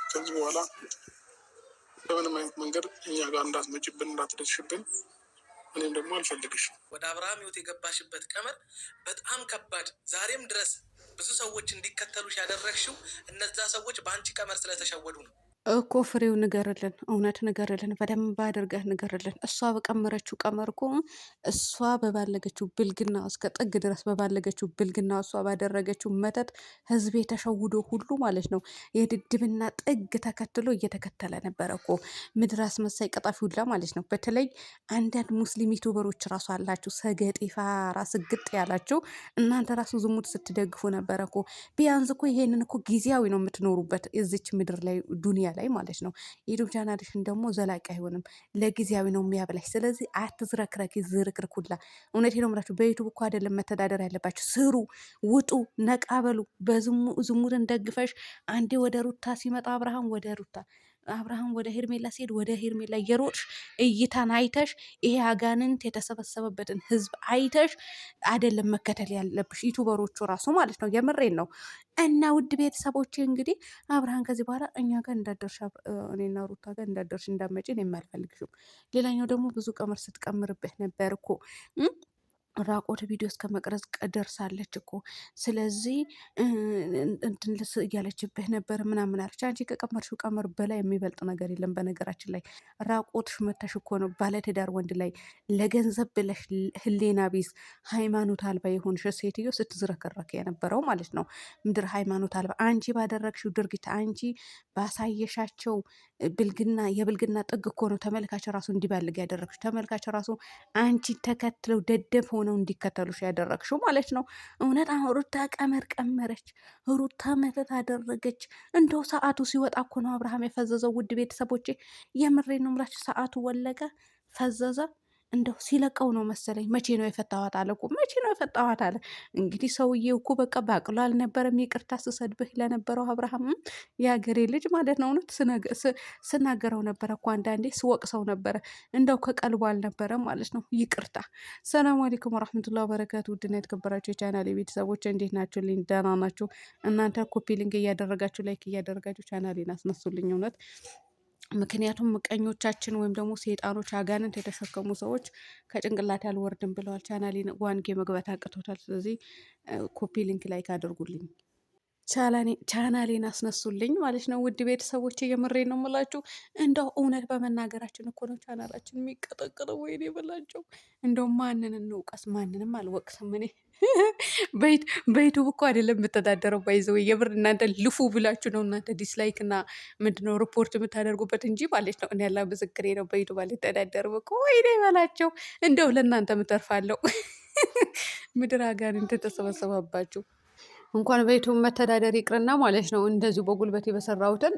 ከዚህ በኋላ በምንም አይነት መንገድ እኛ ጋር እንዳትመጭብን፣ እንዳትደርሽብን። እኔም ደግሞ አልፈልግሽም። ወደ አብርሃም ህይወት የገባሽበት ቀመር በጣም ከባድ። ዛሬም ድረስ ብዙ ሰዎች እንዲከተሉሽ ያደረግሽው እነዛ ሰዎች በአንቺ ቀመር ስለተሸወዱ ነው እኮ። ፍሬው ንገርልን፣ እውነት ንገርልን፣ በደንብ አድርገህ ንገርልን። እሷ በቀመረችው ቀመር እኮ እሷ በባለገችው ብልግና እስከ ጥግ ድረስ በባለገችው ብልግና እሷ ባደረገችው መተት ህዝብ የተሸውዶ ሁሉ ማለት ነው የድድብና ጥግ ተከትሎ እየተከተለ ነበረ እኮ ምድር አስመሳይ ቀጣፊ ሁላ ማለት ነው። በተለይ አንዳንድ ሙስሊም ዩቱበሮች ራሱ አላችሁ ሰገጤ ፋራ ስግጥ ያላችሁ እናንተ ራሱ ዝሙት ስትደግፉ ነበረ እኮ። ቢያንስ እኮ ይሄንን እኮ ጊዜያዊ ነው የምትኖሩበት እዚች ምድር ላይ ዱኒያ ላይ ማለት ነው። ዩቱብ ቻናልሽን ደግሞ ዘላቂ አይሆንም፣ ለጊዜያዊ ነው የሚያበላሽ። ስለዚህ አትዝረክረኪ፣ ዝርክርኩላ። እውነቴ ነው የምላችሁ። በዩቱብ እኮ አይደለም መተዳደር ያለባችሁ፣ ስሩ፣ ውጡ፣ ነቃበሉ። ዝሙትን ደግፈሽ አንዴ ወደ ሩታ ሲመጣ አብርሃም ወደ ሩታ፣ አብርሃም ወደ ሄርሜላ ሲሄድ ወደ ሄርሜላ እየሮጥሽ እይታን አይተሽ ይሄ አጋንንት የተሰበሰበበትን ህዝብ አይተሽ አይደለም መከተል ያለብሽ፣ ዩቱበሮቹ ራሱ ማለት ነው። የምሬን ነው። እና ውድ ቤተሰቦቼ እንግዲህ አብርሃም ከዚህ በኋላ እኛ ጋር እንዳደርሽ፣ እኔና ሩታ ጋር እንዳደርሽ እንዳመጪ ነው የማልፈልግሽም። ሌላኛው ደግሞ ብዙ ቀመር ስትቀምርብህ ነበር እኮ ራቆት ቪዲዮ እስከ መቅረጽ ደርሳለች እኮ። ስለዚህ እንትን ልስ እያለችብህ ነበር ምናምን አለች። አንቺ ከቀመርሽው ቀመር በላይ የሚበልጥ ነገር የለም። በነገራችን ላይ ራቆትሽ መተሽ እኮ ነው ባለትዳር ወንድ ላይ ለገንዘብ ብለሽ ህሌና ቢስ ሃይማኖት አልባ የሆንሽ ሴትዮ ስትዝረከረክ የነበረው ማለት ነው። ምድር ሃይማኖት አልባ አንቺ ባደረግሽው ድርጊት፣ አንቺ ባሳየሻቸው ብልግና፣ የብልግና ጥግ እኮ ነው ተመልካች ራሱ እንዲባልግ ያደረግሽ። ተመልካች ራሱ አንቺ ተከትለው ደደብ ሆነው እንዲከተሉሽ ያደረግሽው ማለት ነው። እውነት አሁን ሩታ ቀመር ቀመረች፣ ሩታ መተት አደረገች። እንደው ሰዓቱ ሲወጣ እኮ ነው አብርሃም የፈዘዘው። ውድ ቤተሰቦቼ የምሬ ነው የምላችሁ። ሰዓቱ ወለቀ፣ ፈዘዘ። እንደው ሲለቀው ነው መሰለኝ። መቼ ነው የፈታኋት አለ እኮ። መቼ ነው የፈታኋት አለ። እንግዲህ ሰውዬው እኮ በቃ ባቅሎ አልነበረም ይቅርታ ስሰድብህ ለነበረው አብርሃም፣ የሀገሬ ልጅ ማለት ነው። እውነት ስናገረው ነበረ እኮ አንዳንዴ ስወቅሰው ነበረ። እንደው ከቀልቡ አልነበረም ማለት ነው። ይቅርታ። ሰላም አለይኩም ወራህመቱላሂ ወበረካቱ። ውድና የተከበራችሁ የቻናሌ ቤተሰቦች እንዴት ናችሁ? ልኝ ደህና ናችሁ? እናንተ ኮፒ ሊንክ እያደረጋችሁ ላይክ እያደረጋችሁ ቻናሌን አስነሱልኝ እውነት። ምክንያቱም ምቀኞቻችን ወይም ደግሞ ሴጣኖች አጋንንት የተሸከሙ ሰዎች ከጭንቅላት ያልወርድም ብለዋል። ቻናሌን ዋንጌ መግባት አቅቶታል። ስለዚህ ኮፒ ሊንክ ላይክ አድርጉልኝ፣ ቻናሌን አስነሱልኝ ማለት ነው። ውድ ቤተሰቦች የምሬ ነው የምላችሁ። እንደው እውነት በመናገራችን እኮ ነው ቻናላችን የሚቀጠቅጠው። ወይኔ በላቸው። እንደው ማንን እንውቀስ? ማንንም አልወቅስም እኔ። በዩቱብ እኮ አይደለም የምተዳደረው። ባይዘው የብር እናንተ ልፉ ብላችሁ ነው እናንተ ዲስላይክ እና ምንድነው ሪፖርት የምታደርጉበት እንጂ ማለት ነው። እኔ ያላ ምስክሬ ነው። በዩቱብ አልተዳደርም እኮ። ወይኔ በላቸው። እንደው ለእናንተ ምተርፋለሁ። ምድር አጋንንት ተሰበሰበባችሁ። እንኳን በዩቱብ መተዳደር ይቅርና ማለት ነው እንደዚሁ በጉልበቴ በሰራሁትን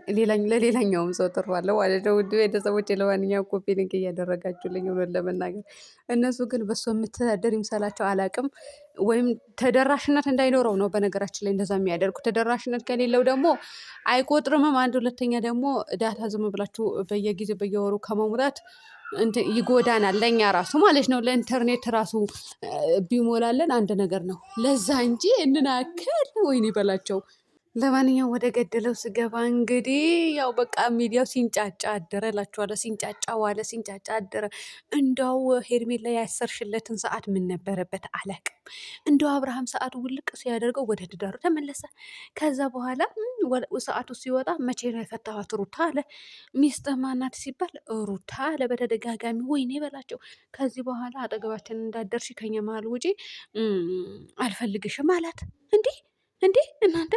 ለሌላኛውም ሰው ትርፋለሁ ማለት ነው። ውድ ቤተሰቦች ለማንኛውም ኮፒ ሊንክ እያደረጋችሁልኝ ሆኖ ለመናገር እነሱ ግን በሱ የምተዳደር ይምሰላቸው አላቅም። ወይም ተደራሽነት እንዳይኖረው ነው በነገራችን ላይ እንደዛ የሚያደርጉ። ተደራሽነት ከሌለው ደግሞ አይቆጥርምም። አንድ ሁለተኛ ደግሞ ዳታ ዝም ብላችሁ በየጊዜው በየወሩ ከመሙላት ይጎዳናል፣ ለእኛ ራሱ ማለት ነው። ለኢንተርኔት ራሱ ቢሞላለን አንድ ነገር ነው። ለዛ እንጂ እንናክል ወይን ይበላቸው። ለማንኛውም ወደ ገደለው ስገባ እንግዲህ ያው በቃ ሚዲያው ሲንጫጫ አደረ እላችኋለሁ። ሲንጫጫ ዋለ፣ ሲንጫጫ አደረ። እንደው ሄርሜላ ያሰርሽለትን ሰዓት ምን ነበረበት አላቅም። እንደው አብርሃም ሰዓቱ ውልቅ ሲያደርገው ወደ ትዳሩ ተመለሰ። ከዛ በኋላ ሰዓቱ ሲወጣ መቼ ነው የፈታኋት ሩታ አለ። ሚስትህ ማናት ሲባል ሩታ አለ በተደጋጋሚ። ወይኔ በላቸው። ከዚህ በኋላ አጠገባችን እንዳደርሽ ከኛ መሀል ውጪ አልፈልግሽም አላት። እንዲህ እናንተ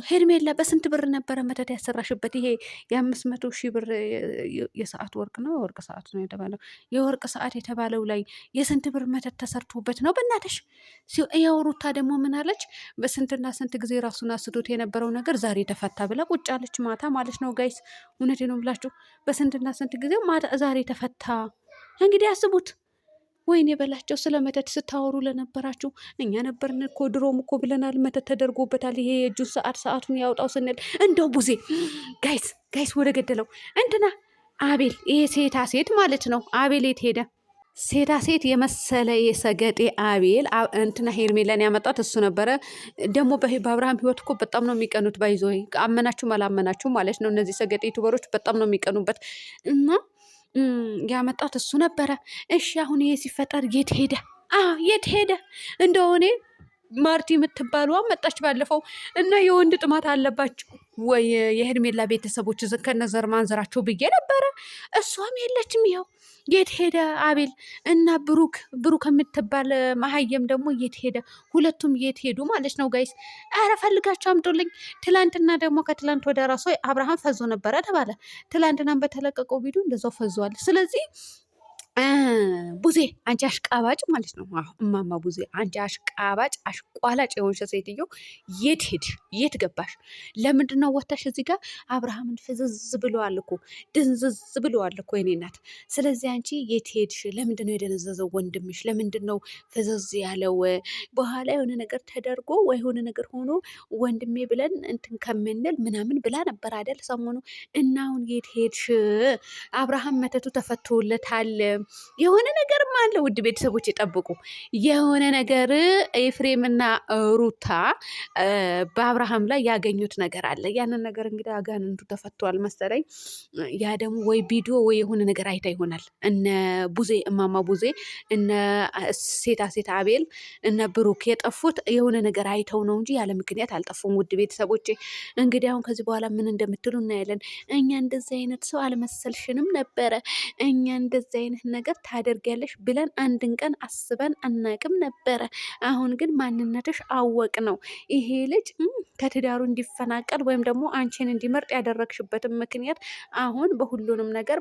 ሄርሜላ በስንት ብር ነበረ መተት ያሰራሽበት? ይሄ የ500,000 ብር የሰዓት ወርቅ ነው የወርቅ ሰዓት ነው የተባለው የወርቅ ሰዓት የተባለው ላይ የስንት ብር መተት ተሰርቶበት ነው? በእናትሽ የወሩታ ደግሞ ምን አለች? በስንትና ስንት ጊዜ ራሱን አስዶት የነበረው ነገር ዛሬ ተፈታ ብላ ቁጭ አለች። ማታ ማለት ነው ጋይስ፣ እውነቴ ነው ብላችሁ በስንትና ስንት ጊዜ ማታ ዛሬ ተፈታ። እንግዲህ አስቡት። ወይኔ በላቸው። ስለ መተት ስታወሩ ለነበራችሁ እኛ ነበርን እኮ ድሮም እኮ ብለናል። መተት ተደርጎበታል። ይሄ የእጁን ሰዓቱን ያውጣው ስንል እንደው ቡዜ ጋይስ ወደ ገደለው እንትና አቤል፣ ይሄ ሴታ ሴት ማለት ነው። አቤል የት ሄደ? ሴታ ሴት የመሰለ የሰገጤ አቤል እንትና ሄርሜላን ያመጣት እሱ ነበረ። ደግሞ በአብርሃም ህይወት እኮ በጣም ነው የሚቀኑት። ባይዞ አመናችሁም አላመናችሁም ማለት ነው። እነዚህ ሰገጤ ዩቱበሮች በጣም ነው የሚቀኑበት እና ያመጣት እሱ ነበረ። እሺ አሁን ይሄ ሲፈጠር የት ሄደ? የት ሄደ እንደሆነ ማርቲ የምትባሉ መጣች ባለፈው እና የወንድ ጥማት አለባቸው ወይ የሄርሜላ ቤተሰቦች ከነዘር ማንዘራቸው ብዬ ነበረ። እሷም የለችም። ይኸው የት ሄደ አቤል እና ብሩክ የምትባል መሀየም ደግሞ የት ሄደ? ሁለቱም የት ሄዱ ማለት ነው ጋይስ? አረ ፈልጋቸው አምጡልኝ። ትላንትና ደግሞ ከትላንት ወደ ራሱ አብርሃም ፈዞ ነበረ ተባለ። ትላንትናም በተለቀቀው ቪዲዮ እንደዛው ፈዟል። ስለዚህ ቡዜ አንቺ አሽቃባጭ ማለት ነው። እማማ ቡዜ አንቺ አሽቃባጭ አሽቋላጭ የሆንሽ ሴትዮ የት ሄድሽ? የት ገባሽ? ለምንድን ነው ወታሽ እዚህ ጋር አብርሃምን ፍዝዝ ብለዋል እኮ ድንዝዝ ብለዋል እኮ የኔ እናት። ስለዚህ አንቺ የት ሄድሽ? ለምንድን ነው የደነዘዘው ወንድምሽ? ለምንድን ነው ፍዝዝ ያለው? በኋላ የሆነ ነገር ተደርጎ ወይ የሆነ ነገር ሆኖ ወንድሜ ብለን እንትን ከምንል ምናምን ብላ ነበር አይደል ሰሞኑ። እና አሁን የት ሄድሽ? አብርሃም መተቱ ተፈቶለታል። የሆነ ነገርም አለ። ውድ ቤተሰቦች የጠብቁ የሆነ ነገር ኤፍሬምና ሩታ በአብርሃም ላይ ያገኙት ነገር አለ። ያንን ነገር እንግዲህ አጋንንቱ ተፈቷል መሰለኝ። ያ ደግሞ ወይ ቪዲዮ ወይ የሆነ ነገር አይታ ይሆናል። እነ ቡዜ እማማ ቡዜ እነ ሴታ አቤል እነ ብሩክ የጠፉት የሆነ ነገር አይተው ነው እንጂ ያለ ምክንያት አልጠፉም። ውድ ቤተሰቦች እንግዲህ አሁን ከዚህ በኋላ ምን እንደምትሉ እናያለን። እኛ እንደዚህ አይነት ሰው አልመሰልሽንም ነበረ። እኛ እንደዚህ አይነት ነገር ታደርጊያለሽ ብለን አንድን ቀን አስበን አናቅም ነበረ። አሁን ግን ማንነትሽ አወቅ ነው። ይሄ ልጅ ከትዳሩ እንዲፈናቀል ወይም ደግሞ አንቺን እንዲመርጥ ያደረግሽበትን ምክንያት አሁን በሁሉንም ነገር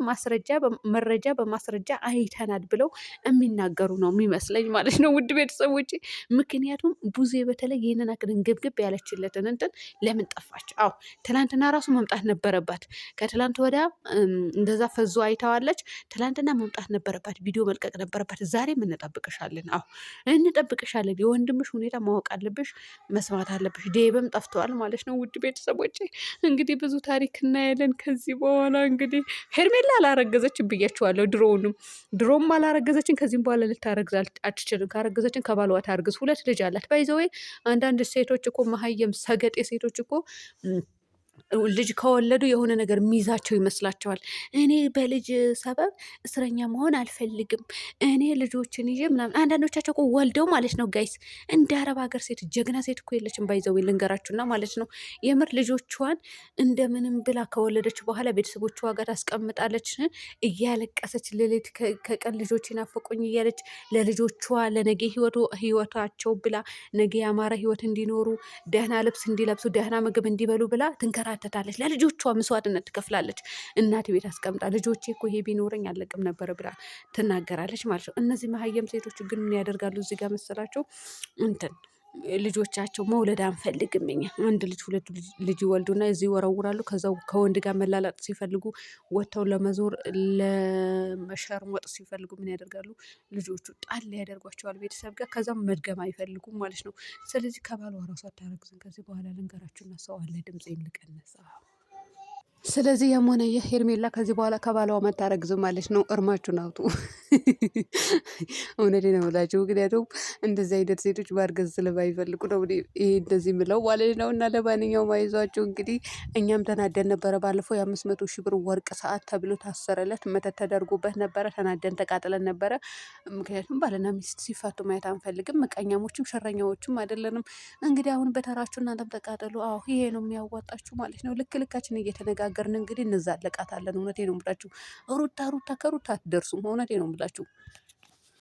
መረጃ በማስረጃ አይተናል ብለው የሚናገሩ ነው የሚመስለኝ ማለት ነው ውድ ቤተሰቦች። ምክንያቱም ቡዜ በተለይ ይህንን አክልን ግብግብ ያለችለትን እንትን ለምን ጠፋች? አዎ ትላንትና ራሱ መምጣት ነበረባት። ከትላንት ወዲያ እንደዛ ፈዞ አይተዋለች። ትላንትና መምጣት ነበረባት። ቪዲዮ መልቀቅ ነበረባት። ዛሬም እንጠብቅሻለን። አዎ እንጠብቅሻለን። የወንድምሽ ሁኔታ ማወቅ አለብሽ፣ መስማት አለብሽ። ዴብም ጠፍተዋል ማለት ነው ውድ ቤተሰቦች። እንግዲህ ብዙ ታሪክ እናያለን ከዚህ በኋላ። እንግዲህ ሄርሜላ አላረገዘችን ብያችኋለሁ። ድሮም አላረገዘችን። ከዚህም በኋላ ልታረግዝ አትችልም። ካረገዘችን ከባሏ ታርግዝ። 2 ልጅ አላት። ባይዘወይ አንዳንድ ሴቶች እኮ መሀየም ሰገጤ ሴቶች እኮ ልጅ ከወለዱ የሆነ ነገር የሚይዛቸው ይመስላቸዋል። እኔ በልጅ ሰበብ እስረኛ መሆን አልፈልግም፣ እኔ ልጆችን ይዤ ምናምን። አንዳንዶቻቸው እኮ ወልደው ማለት ነው ጋይስ፣ እንደ አረብ ሀገር ሴት ጀግና ሴት እኮ የለችም። ባይዘው ልንገራችሁና ማለት ነው የምር ልጆቿን እንደምንም ብላ ከወለደች በኋላ ቤተሰቦቿ ጋር ታስቀምጣለች። እያለቀሰች ሌሊት ከቀን ልጆች ናፈቁኝ እያለች ለልጆቿ ለነገ ህይወታቸው ብላ ነገ ያማረ ህይወት እንዲኖሩ፣ ደህና ልብስ እንዲለብሱ፣ ደህና ምግብ እንዲበሉ ብላ ትንከራተታለች። ለልጆቿ መስዋዕትነት ትከፍላለች። እናት ቤት አስቀምጣ ልጆቼ እኮ ይሄ ቢኖረኝ አለቅም ነበር ብላ ትናገራለች ማለት ነው። እነዚህ መሀየም ሴቶች ግን ምን ያደርጋሉ እዚህ ጋር መሰላቸው? እንትን ልጆቻቸው መውለድ አንፈልግም እኛ 1 ልጅ 2 ልጅ ይወልዱና እዚህ ይወረውራሉ። ከዛው ከወንድ ጋር መላላጥ ሲፈልጉ ወጥተው ለመዞር ለመሸርሞጥ ሲፈልጉ ምን ያደርጋሉ? ልጆቹ ጣል ያደርጓቸዋል ቤተሰብ ጋር። ከዛም መድገም አይፈልጉም ማለት ነው። ስለዚህ ከባሏ ራሷ አታረግዝም ከዚህ በኋላ ልንገራችሁና፣ ሰው አለ ድምፄን ልቀነሳ። ስለዚህ የሆነ ሄርሜላ ከዚህ በኋላ ከባሏ መታረግዝም ማለት ነው። እርማችሁን አውጡ። እውነቴን ነው የምላችሁ። ምክንያቱም እንደዚህ አይነት ሴቶች ማርገዝ ስለማይፈልጉ ነው ይሄ እንደዚህ ምለው ማለት ነው። እና ለማንኛውም አይዟችሁ እንግዲህ እኛም ተናደን ነበረ። ባለፈው የ500,000 ብር ወርቅ ሰዓት ተብሎ ታሰረለት መተት ተደርጎበት ነበረ። ተናደን ተቃጥለን ነበረ። ምክንያቱም ባልና ሚስት ሲፋቱ ማየት አንፈልግም። ምቀኛሞችም ሸረኛዎችም አይደለንም። እንግዲህ አሁን በተራችሁ እናንተም ተቃጠሉ። አዎ ይሄ ነው የሚያዋጣችሁ ማለት ነው። ልካችን እየተነጋገርን እንግዲህ እንዛለቃታለን። እውነቴ ነው የምላችሁ። ሩታ ከሩታ አትደርሱም። እውነቴ ነው የምላችሁ።